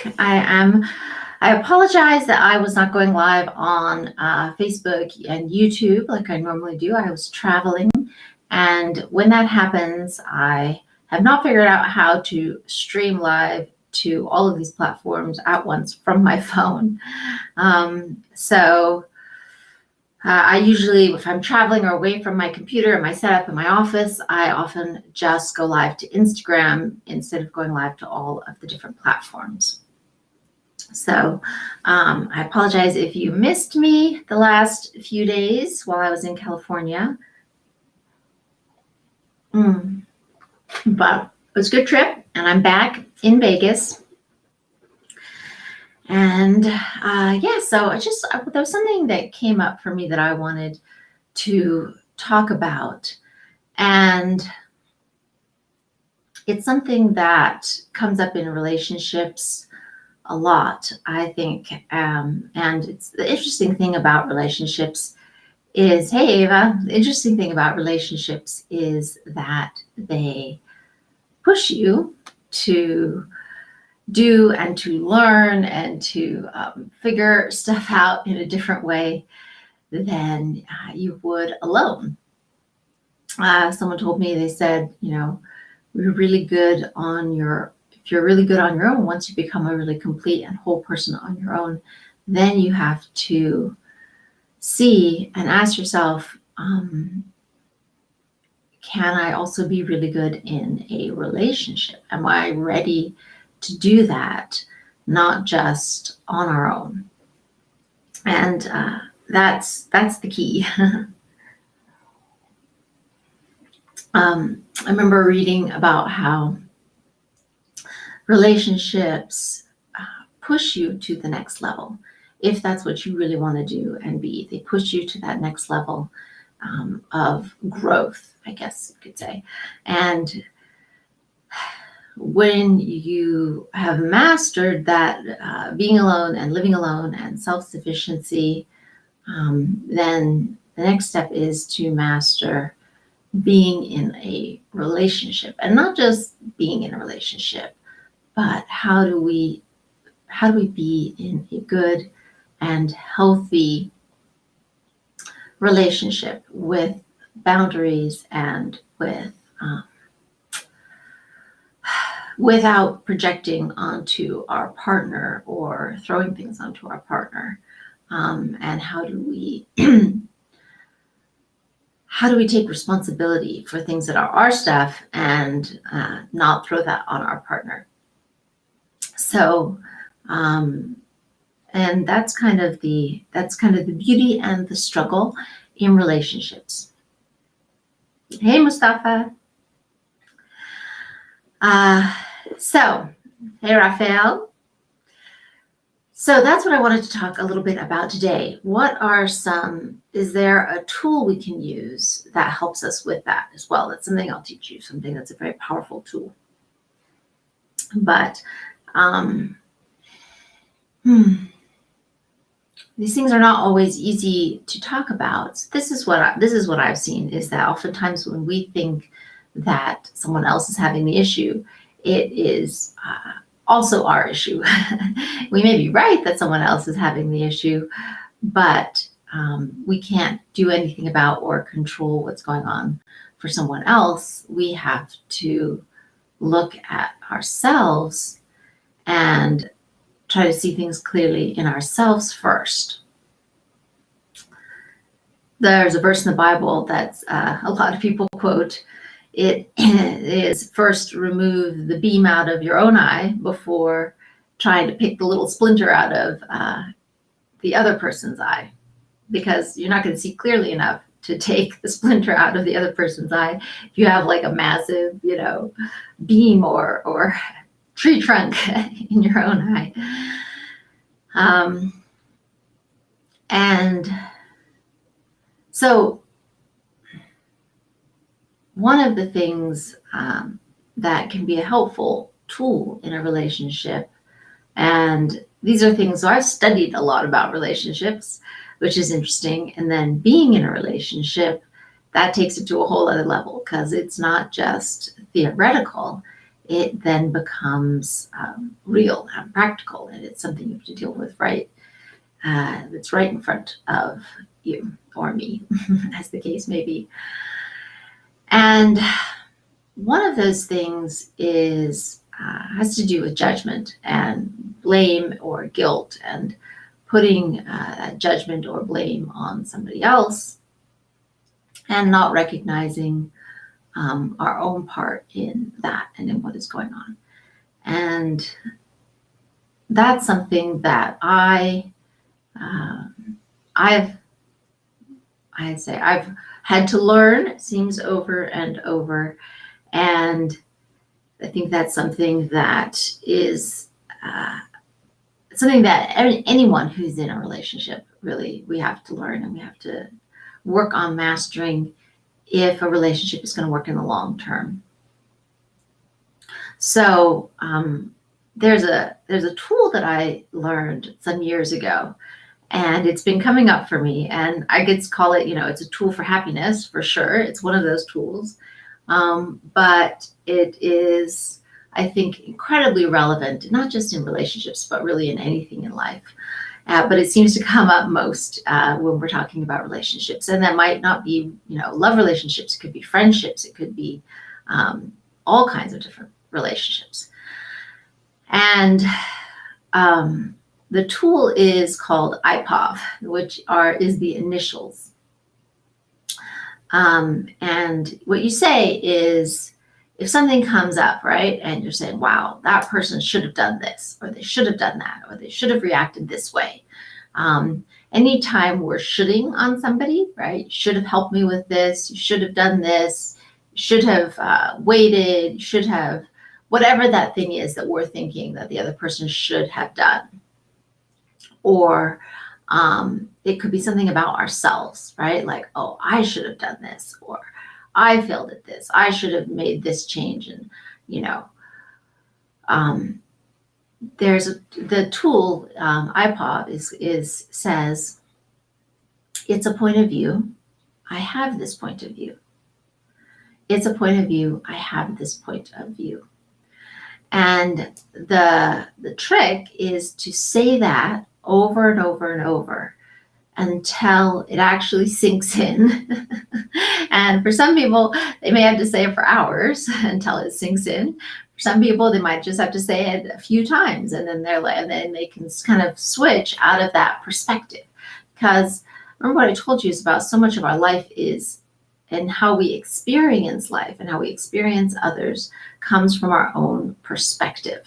back. I apologize that I was not going live on Facebook and YouTube like I normally do. I was traveling, and when that happens, I have not figured out how to stream live to all of these platforms at once from my phone. I usually, if I'm traveling or away from my computer and my setup in my office, I often just go live to Instagram instead of going live to all of the different platforms. So I apologize if you missed me the last few days while I was in California. But it was a good trip, and I'm back in Vegas. And so there was something that came up for me that I wanted to talk about. And it's something that comes up in relationships a lot, I think. And it's the interesting thing about relationships is, hey, Ava, the interesting thing about relationships is that they push you to do and to learn and to figure stuff out in a different way than you would alone. Someone told me, they said, you're really good on if you're really good on your own, once you become a really complete and whole person on your own, then you have to see and ask yourself, can I also be really good in a relationship? Am I ready to do that, not just on our own? And that's the key. I remember reading about how relationships push you to the next level, if that's what you really want to do and be. They push you to that next level of growth, I guess you could say. And when you have mastered that being alone and living alone and self-sufficiency, then the next step is to master being in a relationship, and not just being in a relationship, but how do we be in a good and healthy relationship with boundaries and without projecting onto our partner or throwing things onto our partner, and how do we take responsibility for things that are our stuff and not throw that on our partner. So, and that's kind of the beauty and the struggle in relationships. Hey, Mustafa. Hey, Raphael. So that's what I wanted to talk a little bit about today. Is there a tool we can use that helps us with that as well? That's something I'll teach you, something that's a very powerful tool. But these things are not always easy to talk about. This is what I've seen, is that oftentimes when we think that someone else is having the issue, it is also our issue. We may be right that someone else is having the issue, but we can't do anything about or control what's going on for someone else. We have to look at ourselves and try to see things clearly in ourselves first. There's a verse in the Bible that's a lot of people quote. It is, first remove the beam out of your own eye before trying to pick the little splinter out of the other person's eye, because you're not going to see clearly enough to take the splinter out of the other person's eye if you have like a massive, beam or tree trunk in your own eye. And so one of the things that can be a helpful tool in a relationship, and these are things, so I've studied a lot about relationships, which is interesting, and then being in a relationship, that takes it to a whole other level, because it's not just theoretical, it then becomes real and practical, and it's something you have to deal with that's right in front of you or me, as the case may be. And one of those things has to do with judgment and blame or guilt, and putting judgment or blame on somebody else and not recognizing our own part in that and in what is going on. And that's something that I've had to learn, it seems, over and over. And I think that's something that is something that anyone who's in a relationship, really, we have to learn, and we have to work on mastering if a relationship is going to work in the long term. So there's a tool that I learned some years ago, and it's been coming up for me, and I could call it, it's a tool for happiness, for sure. It's one of those tools, but it is, I think, incredibly relevant, not just in relationships, but really in anything in life. But it seems to come up most when we're talking about relationships. And that might not be, love relationships. It could be friendships. It could be all kinds of different relationships. And the tool is called IPOV, which is the initials. And what you say is, if something comes up, right, and you're saying, wow, that person should have done this, or they should have done that, or they should have reacted this way. Anytime we're shoulding on somebody, right, you should have helped me with this, you should have done this, you should have waited, you should have, whatever that thing is that we're thinking that the other person should have done. Or it could be something about ourselves, right? Like, oh, I should have done this, or I failed at this, I should have made this change. And, there's the tool, IPOV says, it's a point of view, I have this point of view. It's a point of view, I have this point of view. And the trick is to say that over and over and over until it actually sinks in. And for some people, they may have to say it for hours until it sinks in. For some people, they might just have to say it a few times, and then then they can kind of switch out of that perspective. Because remember what I told you is about so much of our life is, and how we experience life and how we experience others comes from our own perspective.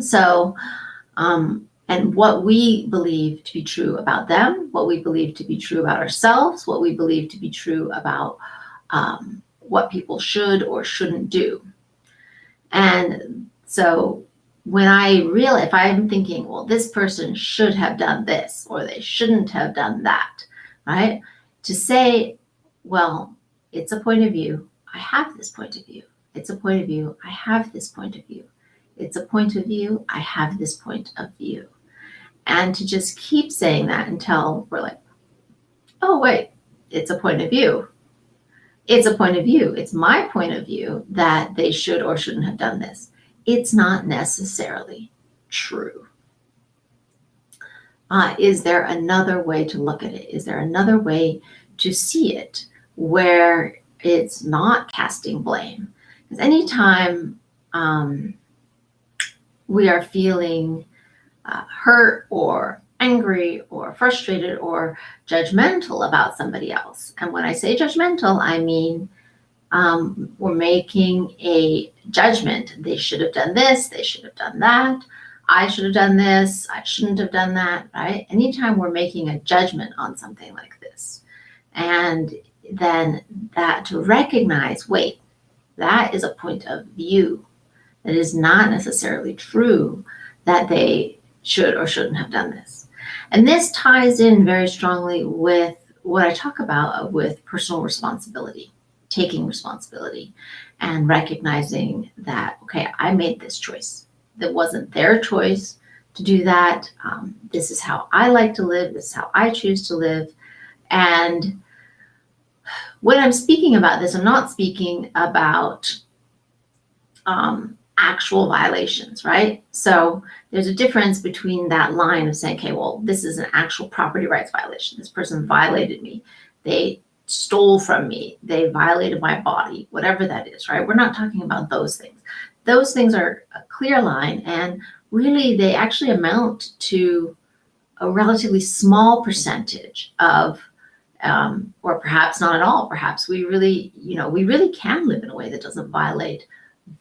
So, and what we believe to be true about them, what we believe to be true about ourselves, what we believe to be true about what people should or shouldn't do. And so when if I'm thinking, well, this person should have done this, or they shouldn't have done that, right? To say, well, it's a point of view, I have this point of view. It's a point of view, I have this point of view. It's a point of view, I have this point of view. And to just keep saying that until we're like, oh, wait, it's a point of view. It's a point of view. It's my point of view that they should or shouldn't have done this. It's not necessarily true. Is there another way to look at it? Is there another way to see it where it's not casting blame? Because anytime we are feeling hurt or angry or frustrated or judgmental about somebody else. And when I say judgmental, I mean we're making a judgment. They should have done this, they should have done that, I should have done this, I shouldn't have done that, right? Anytime we're making a judgment on something like this, and then that to recognize, wait, that is a point of view. That is not necessarily true that they should or shouldn't have done this. And this ties in very strongly with what I talk about with personal responsibility, taking responsibility and recognizing that, okay, I made this choice. That wasn't their choice to do that. This is how I like to live. This is how I choose to live. And when I'm speaking about this, I'm not speaking about actual violations, right? So there's a difference between that line of saying, okay, well, this is an actual property rights violation. This person violated me. They stole from me. They violated my body, whatever that is, right? We're not talking about those things. Those things are a clear line, and really they actually amount to a relatively small percentage of or perhaps not at all. Perhaps we really can live in a way that doesn't violate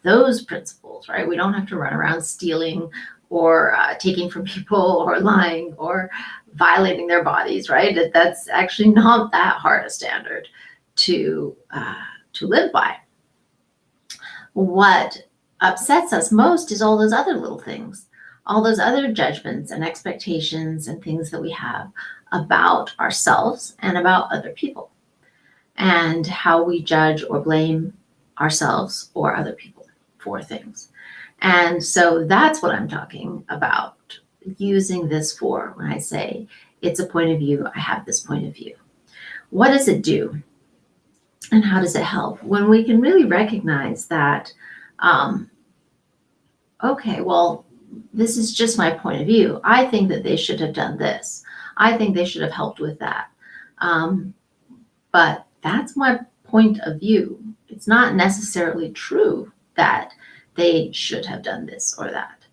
those principles, right? We don't have to run around stealing or taking from people or lying or violating their bodies, right? That's actually not that hard a standard to live by. What upsets us most is all those other little things, all those other judgments and expectations and things that we have about ourselves and about other people, and how we judge or blame ourselves or other people for things. And so that's what I'm talking about using this for when I say it's a point of view, I have this point of view. What does it do? And how does it help? When we can really recognize that, okay, well, this is just my point of view. I think that they should have done this. I think they should have helped with that. But that's my point of view. It's not necessarily true that they should have done this or that.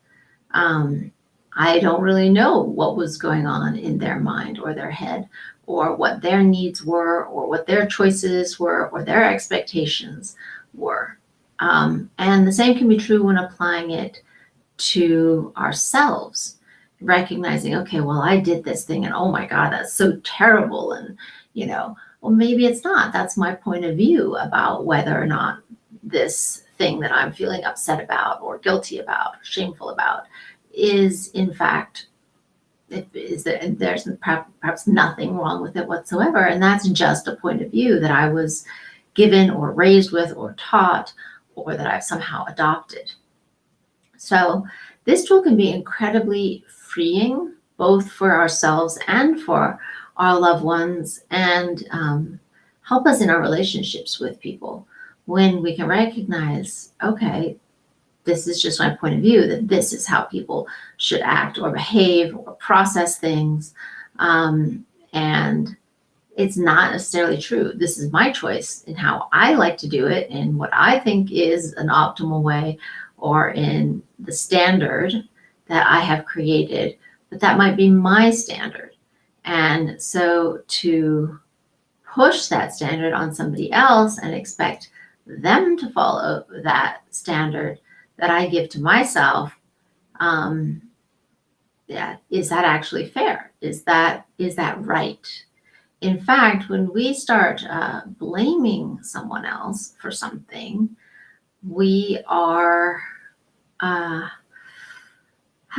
I don't really know what was going on in their mind or their head, or what their needs were, or what their choices were, or their expectations were. And the same can be true when applying it to ourselves, recognizing, okay, well, I did this thing and oh my God, that's so terrible. And, well, maybe it's not. That's my point of view about whether or not this thing that I'm feeling upset about or guilty about, or shameful about, is in fact, there's perhaps nothing wrong with it whatsoever. And that's just a point of view that I was given or raised with or taught, or that I've somehow adopted. So this tool can be incredibly freeing, both for ourselves and for our loved ones, and help us in our relationships with people when we can recognize, okay, this is just my point of view, that this is how people should act or behave or process things. And it's not necessarily true. This is my choice in how I like to do it, and what I think is an optimal way, or in the standard that I have created, but that might be my standard. And so to push that standard on somebody else and expect them to follow that standard that I give to myself, is that actually fair? Is that right? In fact, when we start blaming someone else for something, we are, how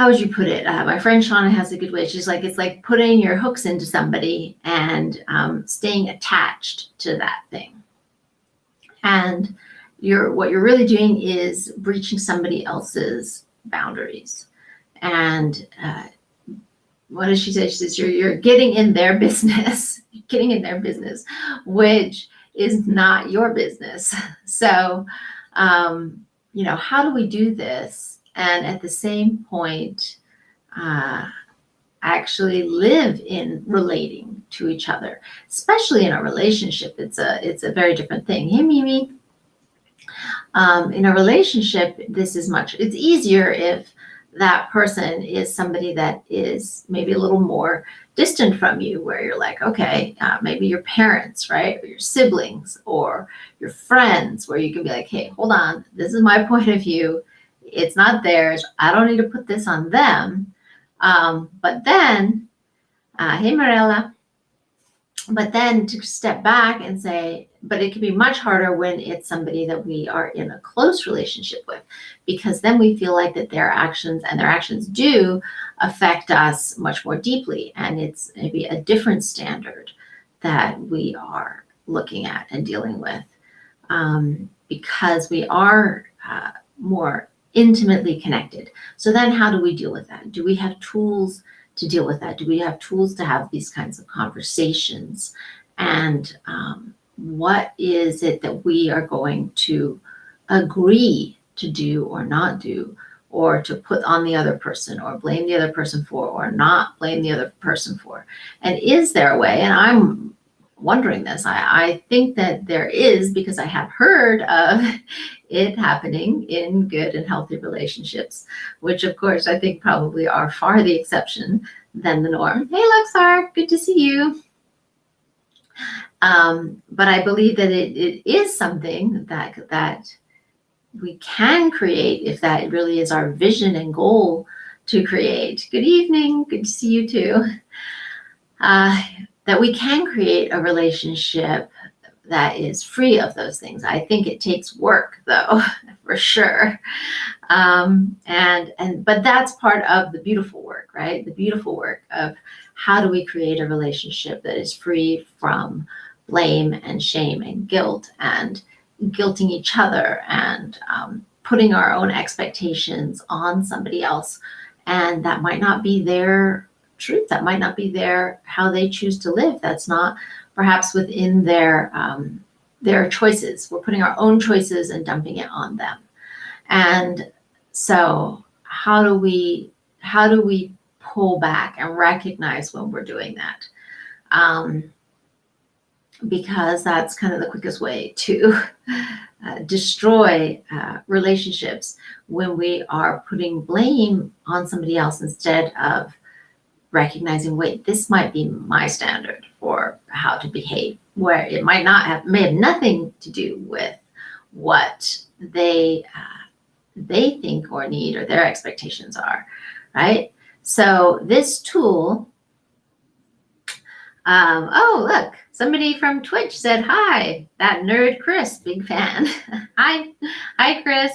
would you put it? My friend Shauna has a good way. She's like, it's like putting your hooks into somebody and staying attached to that thing. And what you're really doing is breaching somebody else's boundaries. And what does she say? She says, you're getting in their business, which is not your business. So, how do we do this? And at the same point, actually live in relating to each other, especially in a relationship. It's a very different thing. Hey, Mimi. In a relationship, it's easier if that person is somebody that is maybe a little more distant from you, where you're like, okay, maybe your parents, right? Or your siblings or your friends, where you can be like, hey, hold on, this is my point of view. It's not theirs. I don't need to put this on them. But then, hey, Marella. But then to step back and say, but it can be much harder when it's somebody that we are in a close relationship with, because then we feel like that their actions do affect us much more deeply. And it's maybe a different standard that we are looking at and dealing with, because we are more intimately connected. So then how do we deal with that? Do we have tools to deal with that? Do we have tools to have these kinds of conversations? And what is it that we are going to agree to do or not do, or to put on the other person, or blame the other person for, or not blame the other person for? And is there a way? And I'm wondering this. I think that there is, because I have heard of it happening in good and healthy relationships, which of course I think probably are far the exception than the norm. Hey, Luxar, good to see you. But I believe that it is something that we can create, if that really is our vision and goal to create. Good evening, good to see you too. That we can create a relationship that is free of those things. I think it takes work, though, for sure. But that's part of the beautiful work, right? The beautiful work of how do we create a relationship that is free from blame and shame and guilt, and guilting each other, and putting our own expectations on somebody else. And that might not be their truth. That might not be how they choose to live. That's not perhaps within their choices. We're putting our own choices and dumping it on them. And so how do we pull back and recognize when we're doing that? Because that's kind of the quickest way to destroy relationships, when we are putting blame on somebody else instead of recognizing, wait, this might be my standard for how to behave, where it may have nothing to do with what they think or need, or their expectations are, right? So this tool, oh, look, somebody from Twitch said hi. That nerd Chris, big fan. Hi, Chris.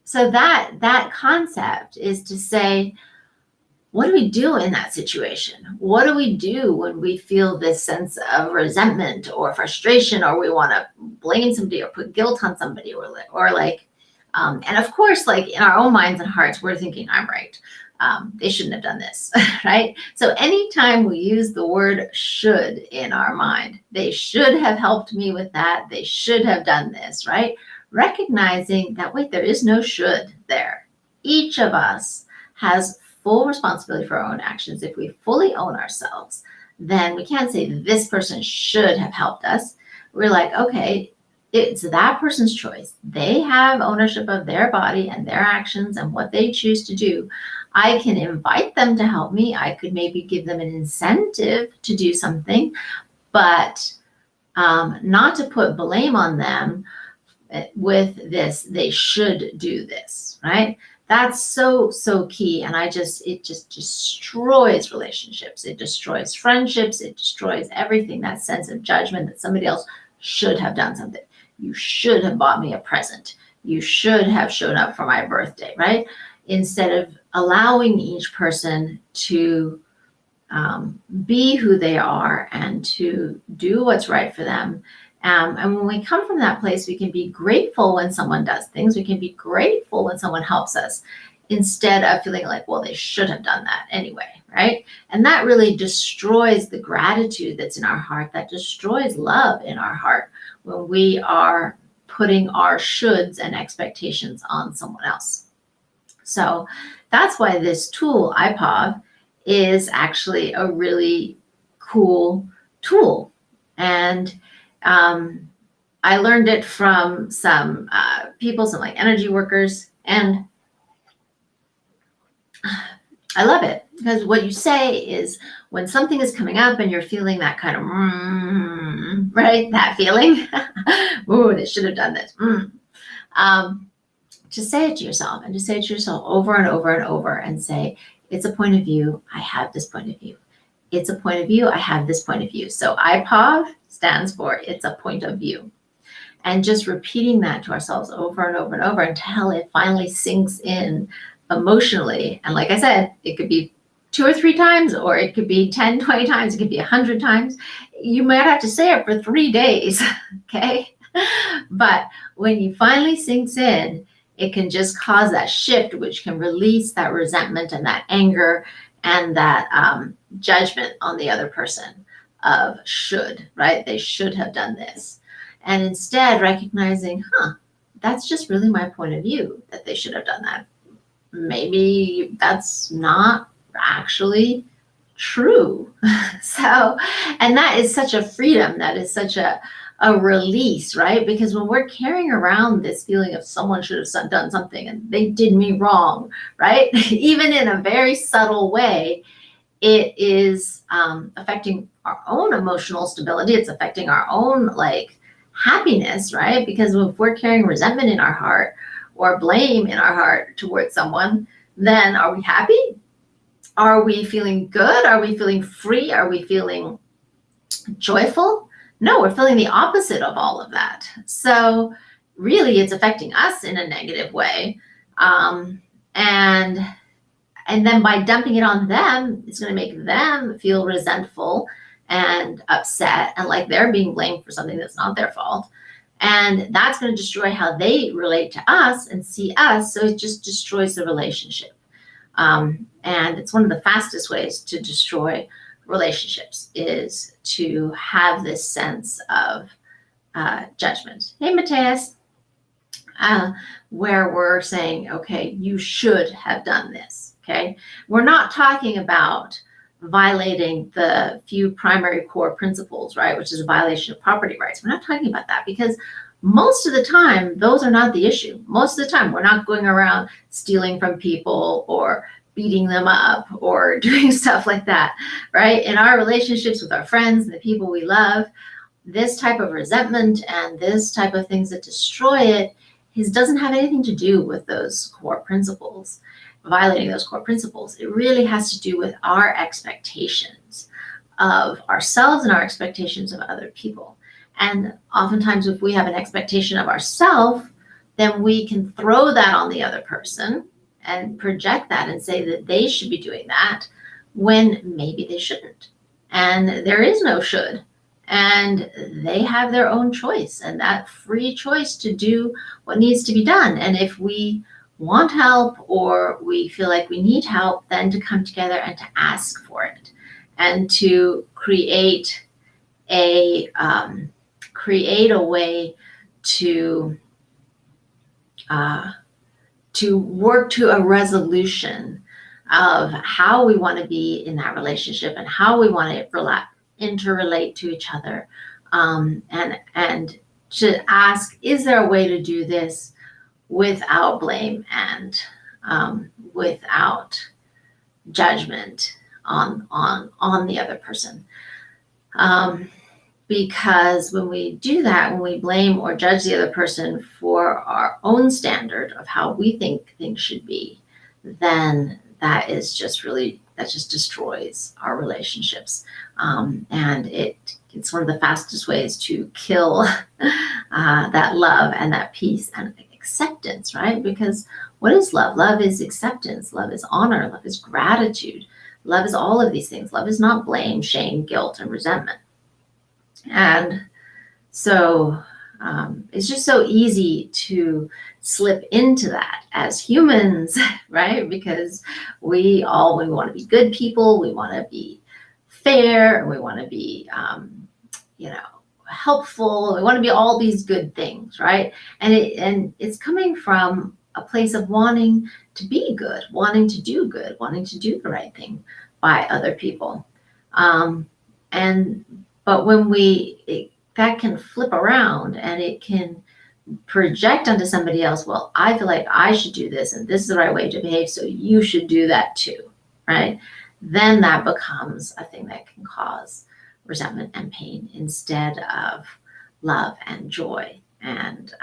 So that concept is to say, what do we do in that situation? What do we do when we feel this sense of resentment or frustration, or we want to blame somebody or put guilt on somebody, or and of course, like in our own minds and hearts, we're thinking, I'm right. They shouldn't have done this, right? So anytime we use the word should in our mind, they should have helped me with that. They should have done this, right? Recognizing that, wait, there is no should there. Each of us has full responsibility for our own actions. If we fully own ourselves, then we can't say this person should have helped us. We're like, okay, it's that person's choice. They have ownership of their body and their actions and what they choose to do. I can invite them to help me. I could maybe give them an incentive to do something, but not to put blame on them with this, they should do this, right? That's so key. And it just destroys relationships. It destroys friendships. It destroys everything. That sense of judgment that somebody else should have done something. You should have bought me a present. You should have shown up for my birthday, right? Instead of allowing each person to be who they are and to do what's right for them. And when we come from that place, we can be grateful when someone does things. We can be grateful when someone helps us, instead of feeling like, well, they should have done that anyway, right? And that really destroys the gratitude that's in our heart. That destroys love in our heart when we are putting our shoulds and expectations on someone else. So that's why this tool, IPOV, is actually a really cool tool. And I learned it from some people, some like energy workers, and I love it, because what you say is, when something is coming up and you're feeling that kind of, right, that feeling, ooh, they should have done this. To say it to yourself, and to say it to yourself over and over and over, and say, it's a point of view, I have this point of view. It's a point of view, I have this point of view. So IPOV stands for it's a point of view. And just repeating that to ourselves over and over and over until it finally sinks in emotionally. And like I said, it could be 2 or 3 times, or it could be 10, 20 times, it could be 100 times. You might have to say it for 3 days, okay? But when you finally sinks in, it can just cause that shift, which can release that resentment and that anger and that judgment on the other person of should, right? They should have done this. And instead recognizing, that's just really my point of view that they should have done that. Maybe that's not actually true. So, and that is such a freedom, that is such a release, right? Because when we're carrying around this feeling of someone should have done something and they did me wrong, right? Even in a very subtle way, it is affecting our own emotional stability. It's affecting our own like happiness, right? Because if we're carrying resentment in our heart or blame in our heart towards someone, then are we happy? Are we feeling good? Are we feeling free? Are we feeling joyful? No, we're feeling the opposite of all of that. So really it's affecting us in a negative way. And then by dumping it on them, it's going to make them feel resentful and upset and like they're being blamed for something that's not their fault. And that's going to destroy how they relate to us and see us. So it just destroys the relationship. And it's one of the fastest ways to destroy relationships is to have this sense of judgment. Hey, Mateus. Where we're saying, okay, you should have done this. Okay. We're not talking about violating the few primary core principles, right? Which is a violation of property rights. We're not talking about that because most of the time, those are not the issue. Most of the time, we're not going around stealing from people or beating them up or doing stuff like that, right? In our relationships with our friends and the people we love, this type of resentment and this type of things that destroy it doesn't have anything to do with those core principles, violating those core principles. It really has to do with our expectations of ourselves and our expectations of other people. And oftentimes if we have an expectation of ourselves, then we can throw that on the other person and project that and say that they should be doing that when maybe they shouldn't. And there is no should. And they have their own choice and that free choice to do what needs to be done. And if we want help or we feel like we need help, then to come together and to ask for it and to create a way to work to a resolution of how we want to be in that relationship and how we want to interrelate to each other, and to ask, is there a way to do this without blame and without judgment on the other person? Because when we do that, when we blame or judge the other person for our own standard of how we think things should be, then that just destroys our relationships. And it's one of the fastest ways to kill that love and that peace and acceptance, right? Because what is love? Love is acceptance. Love is honor. Love is gratitude. Love is all of these things. Love is not blame, shame, guilt, and resentment. And so it's just so easy to slip into that as humans, right? Because we want to be good people. We want to be fair, and we want to be, helpful. We want to be all these good things, right? And it's coming from a place of wanting to be good, wanting to do good, wanting to do the right thing by other people. But when that can flip around and it can project onto somebody else, well, I feel like I should do this and this is the right way to behave, so you should do that too, right? Then that becomes a thing that can cause resentment and pain instead of love and joy and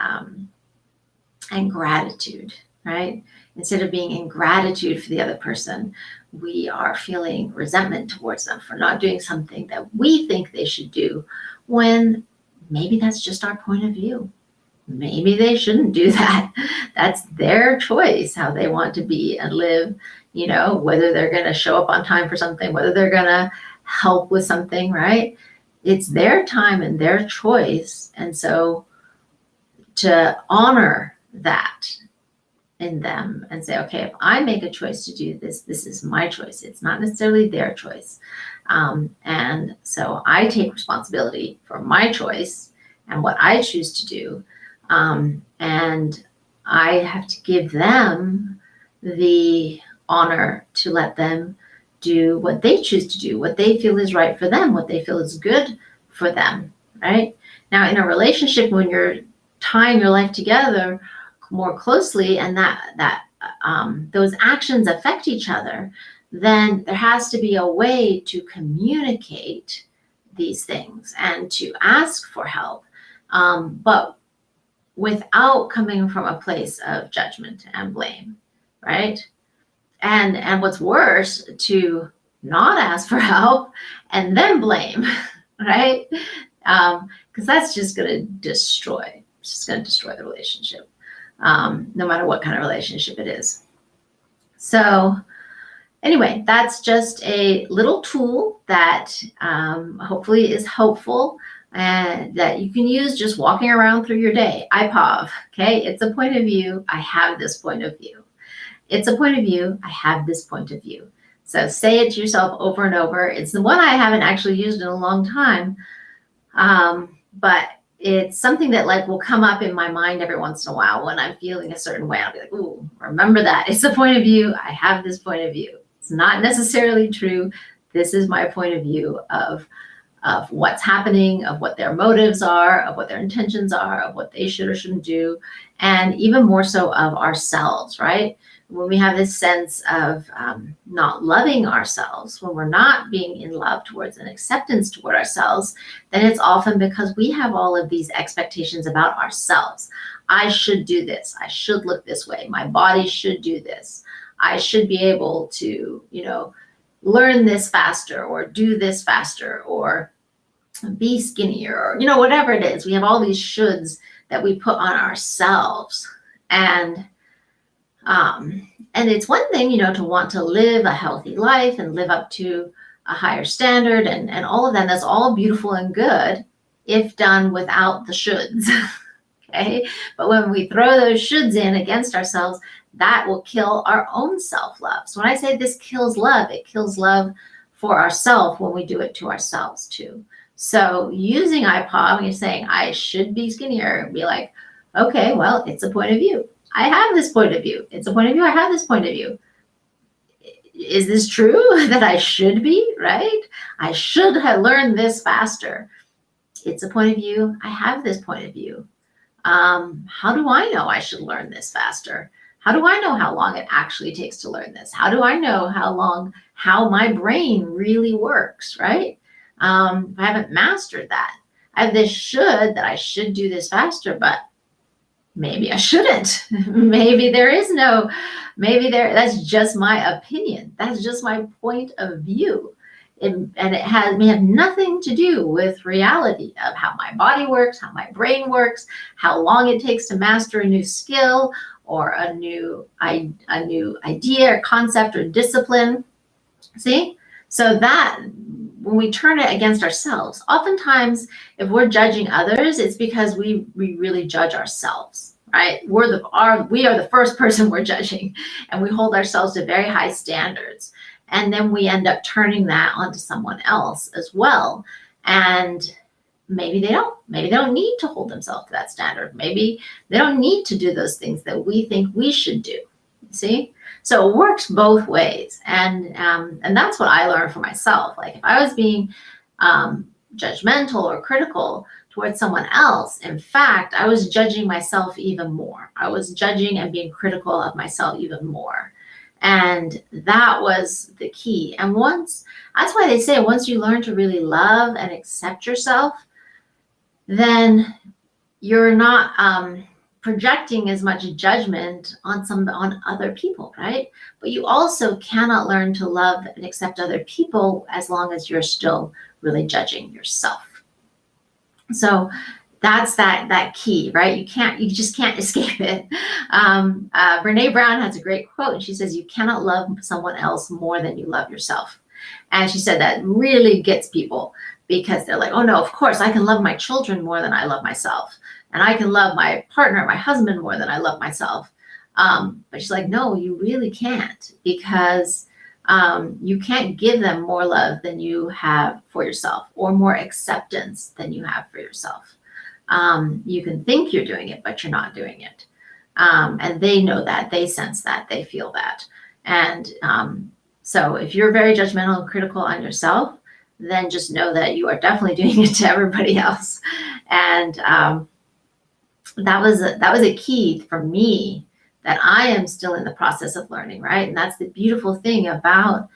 gratitude, right? Instead of being in gratitude for the other person, we are feeling resentment towards them for not doing something that we think they should do, when maybe that's just our point of view. Maybe they shouldn't do that. That's their choice, how they want to be and live, whether they're going to show up on time for something, whether they're going to help with something, right? It's their time and their choice. And so to honor that in them and say, okay, if I make a choice to do this, this is my choice. It's not necessarily their choice. And so I take responsibility for my choice and what I choose to do. And I have to give them the honor to let them do what they choose to do, what they feel is right for them, what they feel is good for them, right? Now, in a relationship, when you're tying your life together more closely, and those actions affect each other, then there has to be a way to communicate these things and to ask for help, but without coming from a place of judgment and blame, right? And what's worse, to not ask for help and then blame, right? Because that's just going to destroy. It's just going to destroy the relationship, no matter what kind of relationship it is. So anyway, that's just a little tool that hopefully is helpful and that you can use just walking around through your day. IPOV, okay? It's a point of view. I have this point of view. It's a point of view. I have this point of view. So say it to yourself over and over. It's the one I haven't actually used in a long time, but it's something that like will come up in my mind every once in a while when I'm feeling a certain way. I'll be like, ooh, remember that. It's a point of view. I have this point of view. It's not necessarily true. This is my point of view of what's happening, of what their motives are, of what their intentions are, of what they should or shouldn't do, and even more so of ourselves, right? When we have this sense of not loving ourselves, when we're not being in love towards an acceptance toward ourselves, then it's often because we have all of these expectations about ourselves. I should do this. I should look this way. My body should do this. I should be able to, learn this faster or do this faster or be skinnier or, whatever it is. We have all these shoulds that we put on ourselves. And it's one thing, to want to live a healthy life and live up to a higher standard and all of that. That's all beautiful and good if done without the shoulds. Okay. But when we throw those shoulds in against ourselves, that will kill our own self-love. So when I say this kills love, it kills love for ourselves when we do it to ourselves too. So using IPOV, when you're saying I should be skinnier, and be like, okay, well, it's a point of view. I have this point of view. It's a point of view. I have this point of view. Is this true that I should be, right? I should have learned this faster. It's a point of view. I have this point of view. How do I know I should learn this faster? How do I know how long it actually takes to learn this? How do I know how my brain really works, right? I haven't mastered that. I have this should that I should do this faster, but maybe I shouldn't. Maybe that's just my opinion. That's just my point of view. And it may have nothing to do with reality of how my body works, how my brain works, how long it takes to master a new skill or a new idea or concept or discipline. See? So that when we turn it against ourselves, oftentimes if we're judging others, it's because we really judge ourselves, right? We are the first person we're judging, and we hold ourselves to very high standards. And then we end up turning that onto someone else as well. And maybe they don't need to hold themselves to that standard. Maybe they don't need to do those things that we think we should do. See? So it works both ways. And that's what I learned for myself. Like if I was being judgmental or critical towards someone else, in fact, I was judging myself even more. I was judging and being critical of myself even more. And that was the key. And that's why they say once you learn to really love and accept yourself, then you're not projecting as much judgment on other people, right? But you also cannot learn to love and accept other people as long as you're still really judging yourself. So that's that key, right? You just can't escape it. Brene Brown has a great quote, and she says, "You cannot love someone else more than you love yourself." And she said that really gets people because they're like, "Oh no, of course I can love my children more than I love myself, and I can love my partner, my husband more than I love myself." But she's like, "No, you really can't, because you can't give them more love than you have for yourself, or more acceptance than you have for yourself." You can think you're doing it, but you're not doing it. And they know that, they sense that, they feel that. And so if you're very judgmental and critical on yourself, then just know that you are definitely doing it to everybody else. And that was a key for me that I am still in the process of learning, right? And that's the beautiful thing about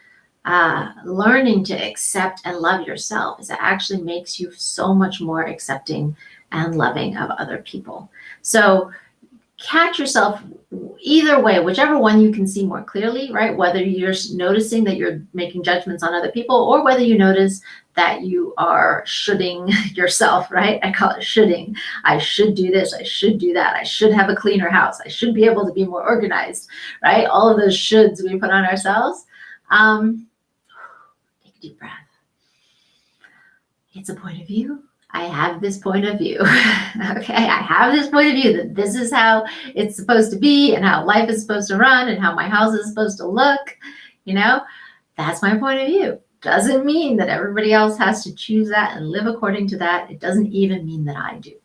learning to accept and love yourself, is it actually makes you so much more accepting and loving of other people. So catch yourself either way, whichever one you can see more clearly, right? Whether you're noticing that you're making judgments on other people, or whether you notice that you are shoulding yourself, right? I call it shoulding. I should do this. I should do that. I should have a cleaner house. I should be able to be more organized, right? All of those shoulds we put on ourselves. Take a deep breath. It's a point of view. I have this point of view. Okay, I have this point of view that this is how it's supposed to be, and how life is supposed to run, and how my house is supposed to look. You know, that's my point of view. Doesn't mean that everybody else has to choose that and live according to that. It doesn't even mean that I do,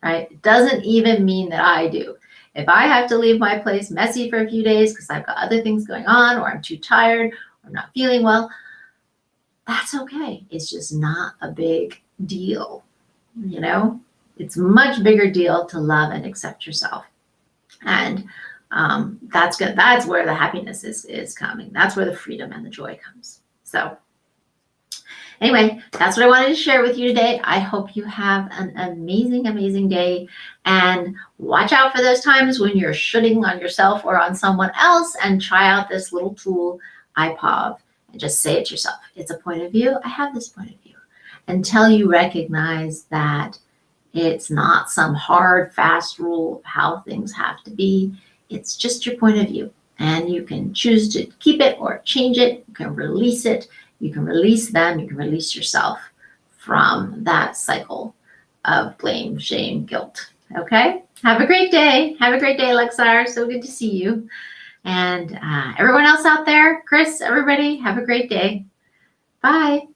right? It doesn't even mean that I do. If I have to leave my place messy for a few days because I've got other things going on, or I'm too tired, or I'm not feeling well, that's okay. It's just not a big deal. You know, it's a much bigger deal to love and accept yourself. And that's good. That's where the happiness is coming. That's where the freedom and the joy comes. So anyway, that's what I wanted to share with you today. I hope you have an amazing, amazing day, and watch out for those times when you're shooting on yourself or on someone else, and try out this little tool, IPOV, and just say it to yourself. It's a point of view. I have this point of view. Until you recognize that it's not some hard, fast rule of how things have to be. It's just your point of view. And you can choose to keep it or change it. You can release it. You can release them. You can release yourself from that cycle of blame, shame, guilt. Okay? Have a great day. Have a great day, Lexar. So good to see you. And everyone else out there, Chris, everybody, have a great day. Bye.